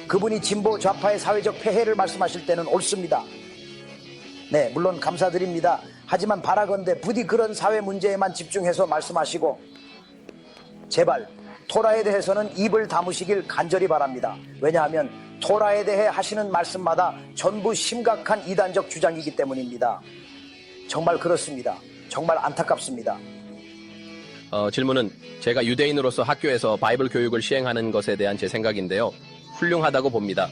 그분이 진보 좌파의 사회적 폐해를 말씀하실 때는 옳습니다. 네, 물론 감사드립니다. 하지만 바라건대 부디 그런 사회 문제에만 집중해서 말씀하시고 제발 토라에 대해서는 입을 다무시길 간절히 바랍니다. 왜냐하면 토라에 대해 하시는 말씀마다 전부 심각한 이단적 주장이기 때문입니다. 정말 그렇습니다. 정말 안타깝습니다. 질문은 제가 유대인으로서 학교에서 바이블 교육을 시행하는 것에 대한 제 생각인데요. 훌륭하다고 봅니다.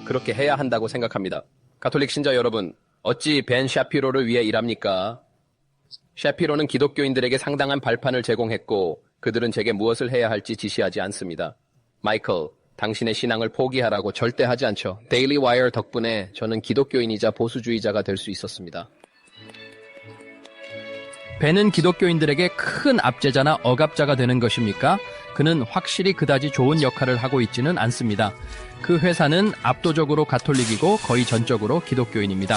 그렇게 해야 한다고 생각합니다. 가톨릭 신자 여러분, 어찌 벤 샤피로를 위해 일합니까? 샤피로는 기독교인들에게 상당한 발판을 제공했고 그들은 제게 무엇을 해야 할지 지시하지 않습니다. 마이클, 당신의 신앙을 포기하라고 절대 하지 않죠. 데일리 와이어 덕분에 저는 기독교인이자 보수주의자가 될 수 있었습니다. 벤은 기독교인들에게 큰 압제자나 억압자가 되는 것입니까? 그는 확실히 그다지 좋은 역할을 하고 있지는 않습니다. 그 회사는 압도적으로 가톨릭이고 거의 전적으로 기독교인입니다.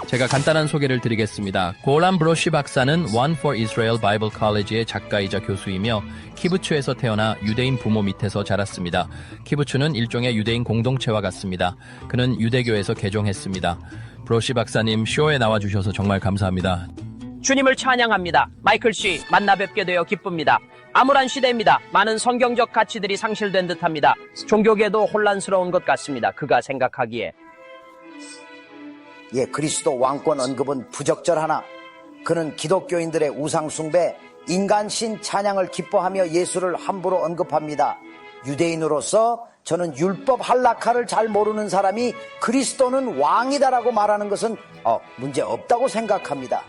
제가 간단한 소개를 드리겠습니다. 고란 브로시 박사는 One for Israel Bible College의 작가이자 교수이며 키부츠에서 태어나 유대인 부모 밑에서 자랐습니다. 키부츠는 일종의 유대인 공동체와 같습니다. 그는 유대교에서 개종했습니다. 브로시 박사님, 쇼에 나와주셔서 정말 감사합니다. 주님을 찬양합니다. 마이클 씨, 만나 뵙게 되어 기쁩니다. 암울한 시대입니다. 많은 성경적 가치들이 상실된 듯합니다. 종교계도 혼란스러운 것 같습니다. 그가 생각하기에. 그리스도 왕권 언급은 부적절하나 그는 기독교인들의 우상숭배, 인간신 찬양을 기뻐하며 예수를 함부로 언급합니다. 유대인으로서 저는 율법 할라카를 잘 모르는 사람이 그리스도는 왕이다라고 말하는 것은 문제 없다고 생각합니다.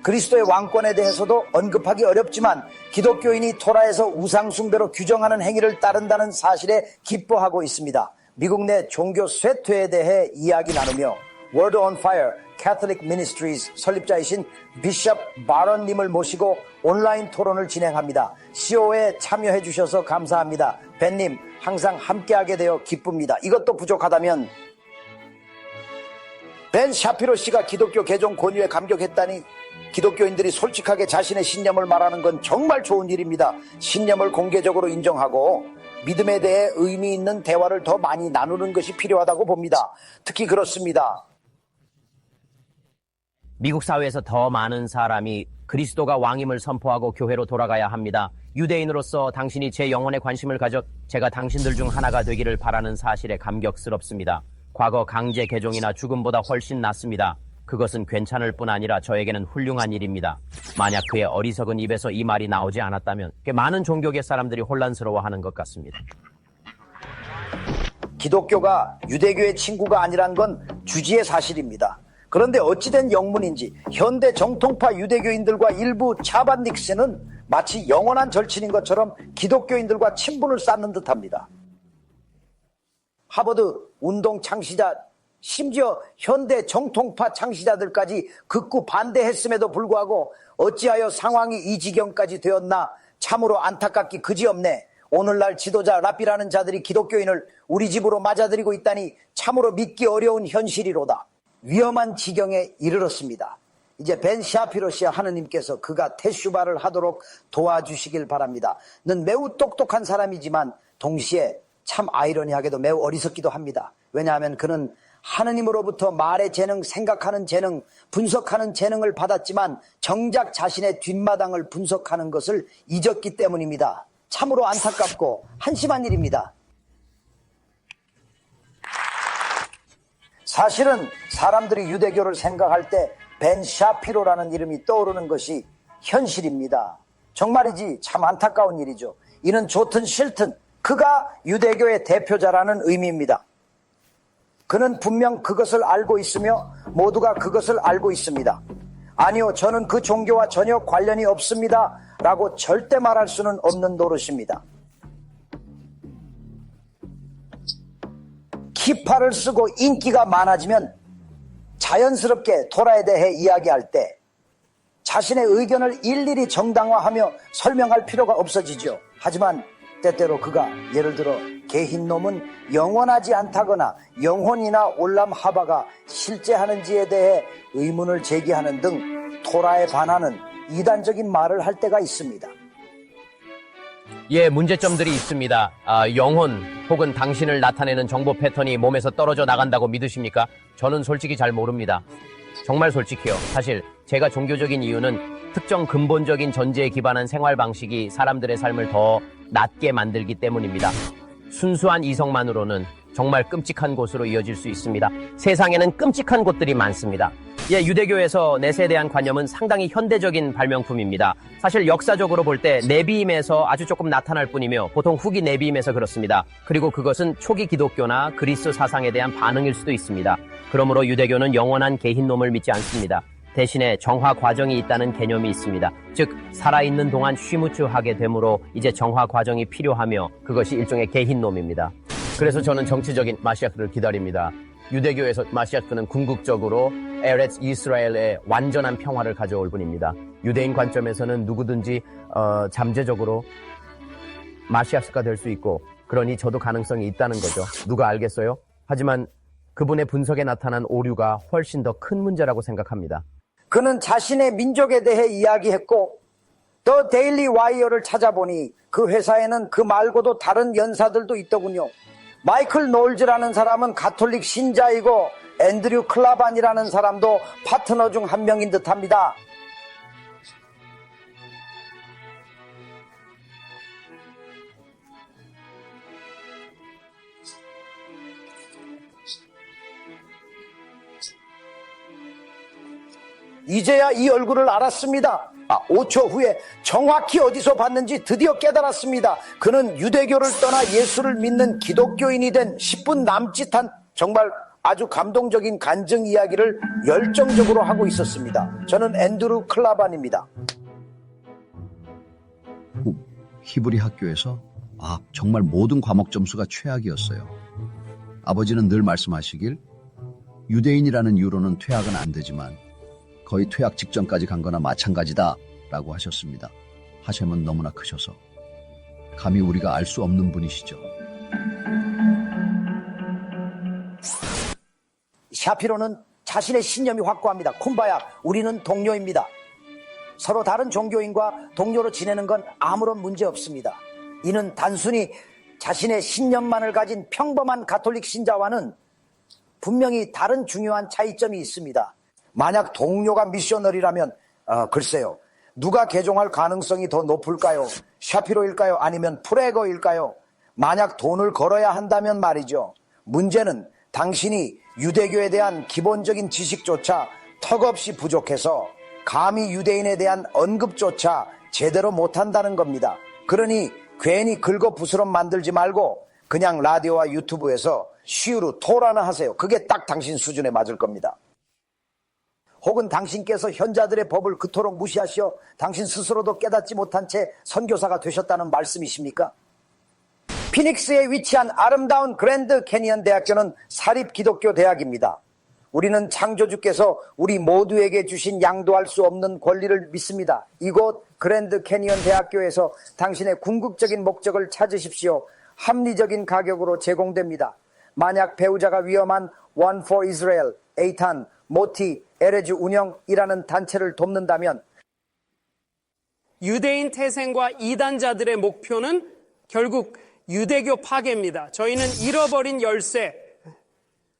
그리스도의 왕권에 대해서도 언급하기 어렵지만 기독교인이 토라에서 우상숭배로 규정하는 행위를 따른다는 사실에 기뻐하고 있습니다. 미국 내 종교 쇠퇴에 대해 이야기 나누며 Word on Fire Catholic Ministries 설립자이신 비숍 바런님을 모시고 온라인 토론을 진행합니다. CO에 참여해 주셔서 감사합니다. 벤님, 항상 함께하게 되어 기쁩니다. 이것도 부족하다면 벤 샤피로 씨가 기독교 개종 권유에 감격했다니 기독교인들이 솔직하게 자신의 신념을 말하는 건 정말 좋은 일입니다. 신념을 공개적으로 인정하고 믿음에 대해 의미 있는 대화를 더 많이 나누는 것이 필요하다고 봅니다. 특히 그렇습니다. 미국 사회에서 더 많은 사람이 그리스도가 왕임을 선포하고 교회로 돌아가야 합니다. 유대인으로서 당신이 제 영혼에 관심을 가져 제가 당신들 중 하나가 되기를 바라는 사실에 감격스럽습니다. 과거 강제 개종이나 죽음보다 훨씬 낫습니다. 그것은 괜찮을 뿐 아니라 저에게는 훌륭한 일입니다. 만약 그의 어리석은 입에서 이 말이 나오지 않았다면 많은 종교계 사람들이 혼란스러워하는 것 같습니다. 기독교가 유대교의 친구가 아니란 건 주지의 사실입니다. 그런데 어찌된 영문인지 현대 정통파 유대교인들과 일부 차반닉스는 마치 영원한 절친인 것처럼 기독교인들과 친분을 쌓는 듯합니다. 하버드 운동 창시자, 심지어 현대 정통파 창시자들까지 극구 반대했음에도 불구하고 어찌하여 상황이 이 지경까지 되었나 참으로 안타깝기 그지없네. 오늘날 지도자 랍비라는 자들이 기독교인을 우리 집으로 맞아들이고 있다니 참으로 믿기 어려운 현실이로다. 위험한 지경에 이르렀습니다. 이제 벤 샤피로 씨와 하느님께서 그가 테슈바를 하도록 도와주시길 바랍니다. 는 매우 똑똑한 사람이지만 동시에 참 아이러니하게도 매우 어리석기도 합니다. 왜냐하면 그는 하느님으로부터 말의 재능, 생각하는 재능, 분석하는 재능을 받았지만 정작 자신의 뒷마당을 분석하는 것을 잊었기 때문입니다. 참으로 안타깝고 한심한 일입니다. 사실은 사람들이 유대교를 생각할 때 벤 샤피로라는 이름이 떠오르는 것이 현실입니다. 정말이지 참 안타까운 일이죠. 이는 좋든 싫든 그가 유대교의 대표자라는 의미입니다. 그는 분명 그것을 알고 있으며 모두가 그것을 알고 있습니다. 아니요, 저는 그 종교와 전혀 관련이 없습니다 라고 절대 말할 수는 없는 노릇입니다. 키파를 쓰고 인기가 많아지면 자연스럽게 토라에 대해 이야기할 때 자신의 의견을 일일이 정당화하며 설명할 필요가 없어지죠. 하지만 때때로 그가 예를 들어 개흰놈은 영원하지 않다거나 영혼이나 올람하바가 실제하는지에 대해 의문을 제기하는 등 토라에 반하는 이단적인 말을 할 때가 있습니다. 예, 문제점들이 있습니다. 영혼 혹은 당신을 나타내는 정보 패턴이 몸에서 떨어져 나간다고 믿으십니까? 저는 솔직히 잘 모릅니다. 정말 솔직히요. 사실 제가 종교적인 이유는 특정 근본적인 전제에 기반한 생활 방식이 사람들의 삶을 더 낫게 만들기 때문입니다. 순수한 이성만으로는 정말 끔찍한 곳으로 이어질 수 있습니다. 세상에는 끔찍한 곳들이 많습니다. 예, 유대교에서 넷에 대한 관념은 상당히 현대적인 발명품입니다. 사실 역사적으로 볼 때 내비임에서 아주 조금 나타날 뿐이며 보통 후기 내비임에서 그렇습니다. 그리고 그것은 초기 기독교나 그리스 사상에 대한 반응일 수도 있습니다. 그러므로 유대교는 영원한 개흰놈을 믿지 않습니다. 대신에 정화 과정이 있다는 개념이 있습니다. 즉 살아있는 동안 쉬무추하게 되므로 이제 정화 과정이 필요하며 그것이 일종의 개흰놈입니다. 그래서 저는 정치적인 마시아크를 기다립니다. 유대교에서 마시아크는 궁극적으로 에렛 이스라엘의 완전한 평화를 가져올 분입니다. 유대인 관점에서는 누구든지 잠재적으로 마시아스가 될 수 있고 그러니 저도 가능성이 있다는 거죠. 누가 알겠어요? 하지만 그분의 분석에 나타난 오류가 훨씬 더 큰 문제라고 생각합니다. 그는 자신의 민족에 대해 이야기했고 더 데일리 와이어를 찾아보니 그 회사에는 그 말고도 다른 연사들도 있더군요. 마이클 놀즈라는 사람은 가톨릭 신자이고 앤드류 클라반이라는 사람도 파트너 중 한 명인 듯합니다. 이제야 이 얼굴을 알았습니다. 5초 후에 정확히 어디서 봤는지 드디어 깨달았습니다. 그는 유대교를 떠나 예수를 믿는 기독교인이 된 10분 남짓한 정말 아주 감동적인 간증 이야기를 열정적으로 하고 있었습니다. 저는 앤드루 클라반입니다. 히브리 학교에서 정말 모든 과목 점수가 최악이었어요. 아버지는 늘 말씀하시길 유대인이라는 이유로는 퇴학은 안 되지만 거의 퇴학 직전까지 간 거나 마찬가지다 라고 하셨습니다. 하셈은 너무나 크셔서 감히 우리가 알 수 없는 분이시죠. 샤피로는 자신의 신념이 확고합니다. 쿰바야, 우리는 동료입니다. 서로 다른 종교인과 동료로 지내는 건 아무런 문제 없습니다. 이는 단순히 자신의 신념만을 가진 평범한 가톨릭 신자와는 분명히 다른 중요한 차이점이 있습니다. 만약 동료가 미셔널이라면 글쎄요, 누가 개종할 가능성이 더 높을까요? 샤피로일까요? 아니면 프레거일까요? 만약 돈을 걸어야 한다면 말이죠. 문제는 당신이 유대교에 대한 기본적인 지식조차 턱없이 부족해서 감히 유대인에 대한 언급조차 제대로 못한다는 겁니다. 그러니 괜히 긁어부스럼 만들지 말고 그냥 라디오와 유튜브에서 시우루 토라나 하세요. 그게 딱 당신 수준에 맞을 겁니다. 혹은 당신께서 현자들의 법을 그토록 무시하시어 당신 스스로도 깨닫지 못한 채 선교사가 되셨다는 말씀이십니까? 피닉스에 위치한 아름다운 그랜드 캐니언 대학교는 사립 기독교 대학입니다. 우리는 창조주께서 우리 모두에게 주신 양도할 수 없는 권리를 믿습니다. 이곳 그랜드 캐니언 대학교에서 당신의 궁극적인 목적을 찾으십시오. 합리적인 가격으로 제공됩니다. 만약 배우자가 위험한 One for Israel, 에이탄, 모티, 에레즈 운영이라는 단체를 돕는다면 유대인 태생과 이단자들의 목표는 결국 유대교 파괴입니다. 저희는 잃어버린 열쇠,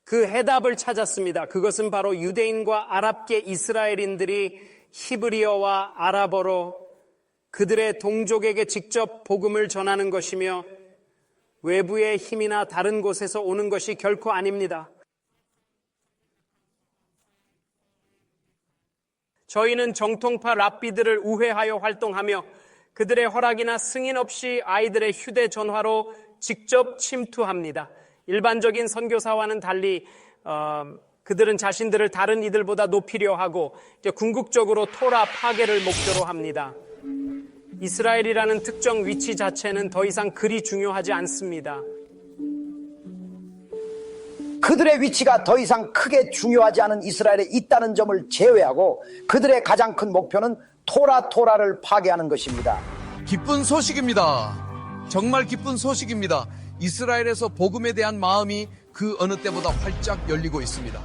그 해답을 찾았습니다. 그것은 바로 유대인과 아랍계 이스라엘인들이 히브리어와 아랍어로 그들의 동족에게 직접 복음을 전하는 것이며 외부의 힘이나 다른 곳에서 오는 것이 결코 아닙니다. 저희는 정통파 랍비들을 우회하여 활동하며 그들의 허락이나 승인 없이 아이들의 휴대전화로 직접 침투합니다. 일반적인 선교사와는 달리 그들은 자신들을 다른 이들보다 높이려 하고 궁극적으로 토라 파괴를 목표로 합니다. 이스라엘이라는 특정 위치 자체는 더 이상 그리 중요하지 않습니다. 그들의 위치가 더 이상 크게 중요하지 않은 이스라엘에 있다는 점을 제외하고 그들의 가장 큰 목표는 토라를 파괴하는 것입니다. 기쁜 소식입니다. 정말 기쁜 소식입니다. 이스라엘에서 복음에 대한 마음이 그 어느 때보다 활짝 열리고 있습니다.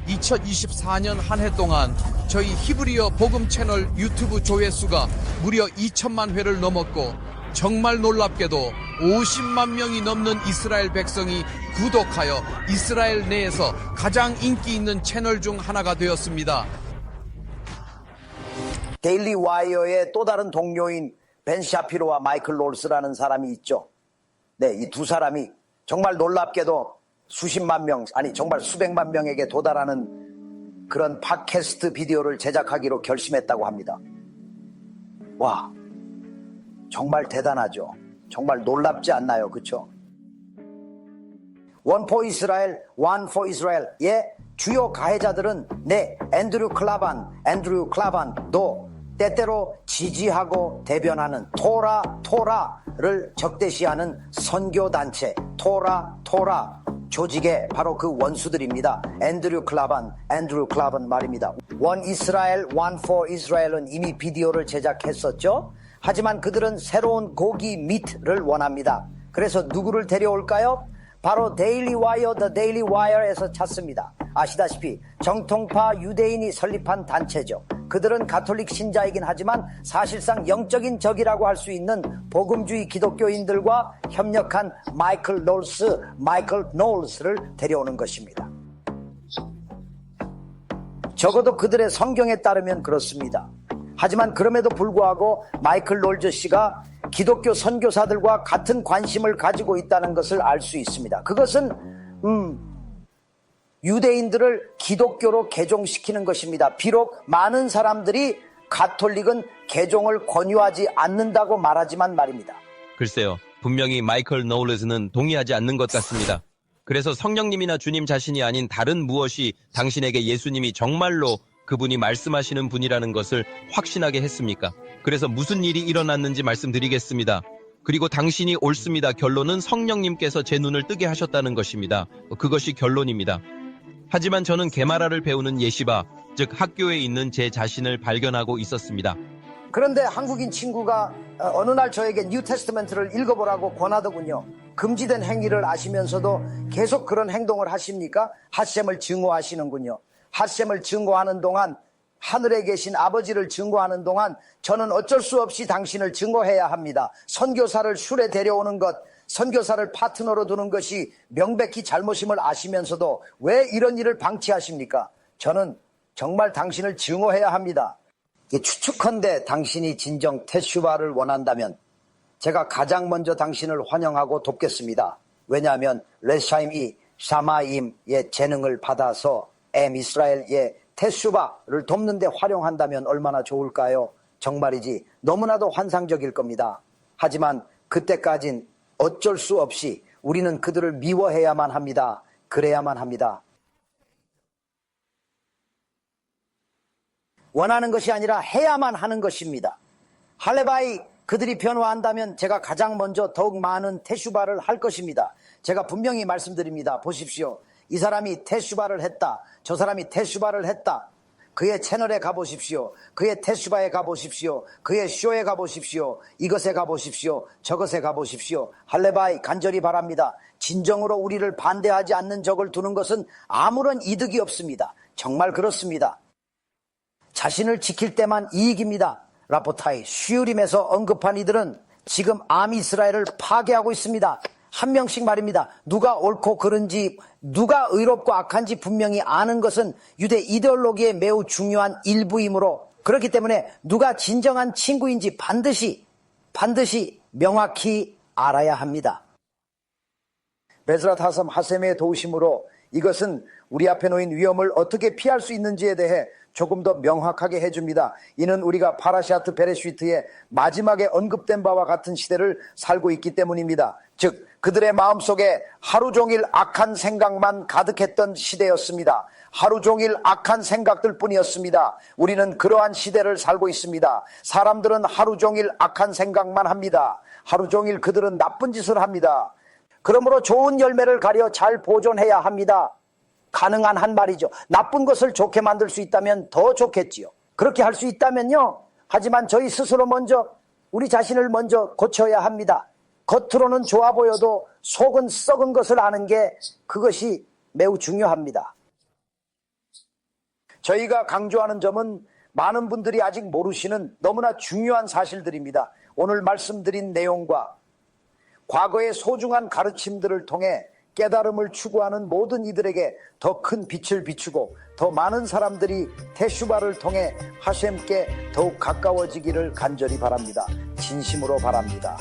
2024년 한 해 동안 저희 히브리어 복음 채널 유튜브 조회수가 무려 2천만 회를 넘었고 정말 놀랍게도 50만 명이 넘는 이스라엘 백성이 구독하여 이스라엘 내에서 가장 인기 있는 채널 중 하나가 되었습니다. 데일리 와이어의 또 다른 동료인 벤 샤피로와 마이클 롤스라는 사람이 있죠. 네, 이 두 사람이 정말 놀랍게도 수십만 명, 아니 정말 수백만 명에게 도달하는 그런 팟캐스트 비디오를 제작하기로 결심했다고 합니다. 와, 정말 대단하죠. 정말 놀랍지 않나요? 그렇죠? One for Israel, One for Israel의 주요 가해자들은 앤드류 클라반도 때때로 지지하고 대변하는 토라를 적대시하는 선교단체 토라 조직의 바로 그 원수들입니다. 앤드류 클라반 말입니다. One Israel, One for Israel은 이미 비디오를 제작했었죠. 하지만 그들은 새로운 고기 미트를 원합니다. 그래서 누구를 데려올까요? 바로 데일리 와이어, The Daily Wire에서 찾습니다. 아시다시피 정통파 유대인이 설립한 단체죠. 그들은 가톨릭 신자이긴 하지만 사실상 영적인 적이라고 할 수 있는 복음주의 기독교인들과 협력한 마이클 노울스를 데려오는 것입니다. 적어도 그들의 성경에 따르면 그렇습니다. 하지만 그럼에도 불구하고 마이클 롤즈 씨가 기독교 선교사들과 같은 관심을 가지고 있다는 것을 알 수 있습니다. 그것은 유대인들을 기독교로 개종시키는 것입니다. 비록 많은 사람들이 가톨릭은 개종을 권유하지 않는다고 말하지만 말입니다. 글쎄요, 분명히 마이클 노울스는 동의하지 않는 것 같습니다. 그래서 성령님이나 주님 자신이 아닌 다른 무엇이 당신에게 예수님이 정말로 그분이 말씀하시는 분이라는 것을 확신하게 했습니까? 그래서 무슨 일이 일어났는지 말씀드리겠습니다. 그리고 당신이 옳습니다. 결론은 성령님께서 제 눈을 뜨게 하셨다는 것입니다. 그것이 결론입니다. 하지만 저는 게마라를 배우는 예시바, 즉 학교에 있는 제 자신을 발견하고 있었습니다. 그런데 한국인 친구가 어느 날 저에게 뉴 테스트먼트를 읽어보라고 권하더군요. 금지된 행위를 아시면서도 계속 그런 행동을 하십니까? 핫셈을 증오하시는군요. 핫셈을 증오하는 동안, 하늘에 계신 아버지를 증오하는 동안 저는 어쩔 수 없이 당신을 증오해야 합니다. 선교사를 술에 데려오는 것, 선교사를 파트너로 두는 것이 명백히 잘못임을 아시면서도 왜 이런 일을 방치하십니까? 저는 정말 당신을 증오해야 합니다. 추측컨대 당신이 진정 테슈바를 원한다면 제가 가장 먼저 당신을 환영하고 돕겠습니다. 왜냐하면 레샤임이 샤마임의 재능을 받아서 이스라엘의 테슈바를 돕는 데 활용한다면 얼마나 좋을까요? 정말이지 너무나도 환상적일 겁니다. 하지만 그때까진 어쩔 수 없이 우리는 그들을 미워해야만 합니다. 그래야만 합니다. 원하는 것이 아니라 해야만 하는 것입니다. 할레바이 그들이 변화한다면 제가 가장 먼저 더욱 많은 테슈바를 할 것입니다. 제가 분명히 말씀드립니다. 보십시오. 이 사람이 테슈바를 했다. 저 사람이 테슈바를 했다. 그의 채널에 가보십시오. 그의 테슈바에 가보십시오. 그의 쇼에 가보십시오. 이것에 가보십시오. 저것에 가보십시오. 할레바이 간절히 바랍니다. 진정으로 우리를 반대하지 않는 적을 두는 것은 아무런 이득이 없습니다. 정말 그렇습니다. 자신을 지킬 때만 이익입니다. 라포타이 슈림에서 언급한 이들은 지금 암이스라엘을 파괴하고 있습니다. 한 명씩 말입니다. 누가 옳고 그른지, 누가 의롭고 악한지 분명히 아는 것은 유대 이데올로기의 매우 중요한 일부이므로, 그렇기 때문에 누가 진정한 친구인지 반드시 명확히 알아야 합니다. 베스라 타섬 하셈의 도우심으로 이것은 우리 앞에 놓인 위험을 어떻게 피할 수 있는지에 대해 조금 더 명확하게 해줍니다. 이는 우리가 파라샤트 베레쉬트의 마지막에 언급된 바와 같은 시대를 살고 있기 때문입니다. 즉 그들의 마음속에 하루 종일 악한 생각만 가득했던 시대였습니다. 하루 종일 악한 생각들 뿐이었습니다. 우리는 그러한 시대를 살고 있습니다. 사람들은 하루 종일 악한 생각만 합니다. 하루 종일 그들은 나쁜 짓을 합니다. 그러므로 좋은 열매를 가려 잘 보존해야 합니다. 가능한 한 말이죠. 나쁜 것을 좋게 만들 수 있다면 더 좋겠지요. 그렇게 할 수 있다면요. 하지만 저희 스스로 먼저 우리 자신을 먼저 고쳐야 합니다. 겉으로는 좋아 보여도 속은 썩은 것을 아는 게 그것이 매우 중요합니다. 저희가 강조하는 점은 많은 분들이 아직 모르시는 너무나 중요한 사실들입니다. 오늘 말씀드린 내용과 과거의 소중한 가르침들을 통해 깨달음을 추구하는 모든 이들에게 더 큰 빛을 비추고 더 많은 사람들이 테슈바를 통해 하셴께 더욱 가까워지기를 간절히 바랍니다. 진심으로 바랍니다.